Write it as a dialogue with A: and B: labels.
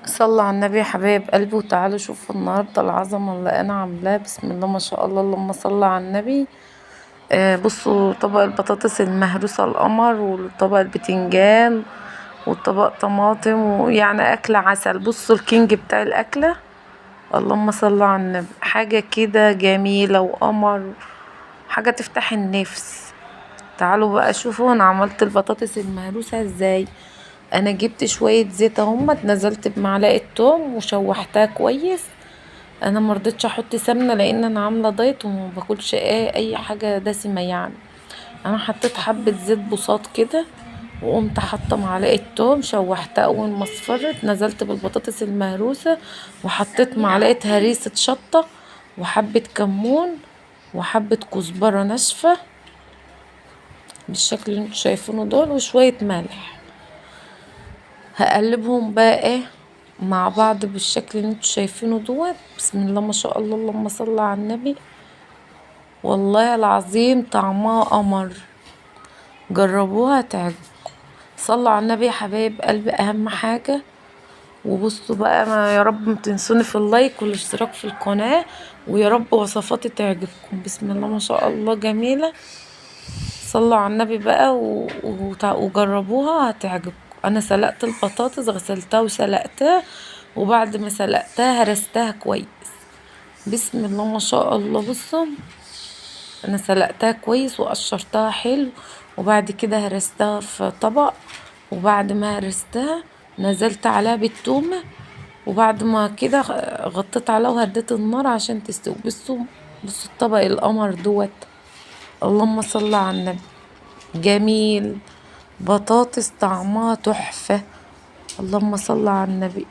A: صلى على النبي يا حبايب قلبي، وتعالوا شوفوا النهارده العظمه اللي انا عاملاه. بسم الله ما شاء الله، اللهم صل على النبي. بصوا طبق البطاطس المهروسه القمر، وطبق البتنجان، وطبق طماطم، ويعني اكله عسل. بصوا الكينج بتاع الاكله، اللهم صل على النبي. حاجه كده جميله وقمر، حاجه تفتح النفس. تعالوا بقى شوفوا انا عملت البطاطس المهروسه ازاي. انا جبت شويه زيت اهمت، نزلت بمعلقه توم وشوحتها كويس. انا مرضتش احط سمنه لان انا عامله دايت وما باكلش اي حاجه دسمه يعني. انا حطيت حبه زيت بساط كده، وقمت حاطه معلقه توم شوحتها. اول ما اصفرت نزلت بالبطاطس المهروسه، وحطيت معلقه هريسه شطه، وحبه كمون، وحبه كزبره ناشفه بالشكل اللي انتوا شايفينه دول، وشويه ملح. هقلبهم بقى مع بعض بالشكل اللي انتوا شايفينه دوت. بسم الله ما شاء الله، اللهم صل على النبي. والله العظيم طعمها قمر، جربوها تعجبكم. صلوا على النبي يا حبايب قلبي، اهم حاجة. وبصوا بقى، ما يا رب ما تنسوني في اللايك والاشتراك في القناة، ويا رب وصفاتي تعجبكم. بسم الله ما شاء الله جميلة. صلوا على النبي بقى وجربوها هتعجبكم. انا سلقت البطاطس، غسلتها وسلقتها، وبعد ما سلقتها هرستها كويس. بسم الله ما شاء الله. بصوا انا سلقتها كويس وقشرتها حلو، وبعد كده هرستها في طبق. وبعد ما هرستها نزلت عليها بالتومة، وبعد ما كده غطيت عليها وهديت النار عشان تستوي. بصوا الطبق القمر دوت، اللهم صل على النبي. جميل، بطاطس طعمها تحفة، اللهم صل على النبي.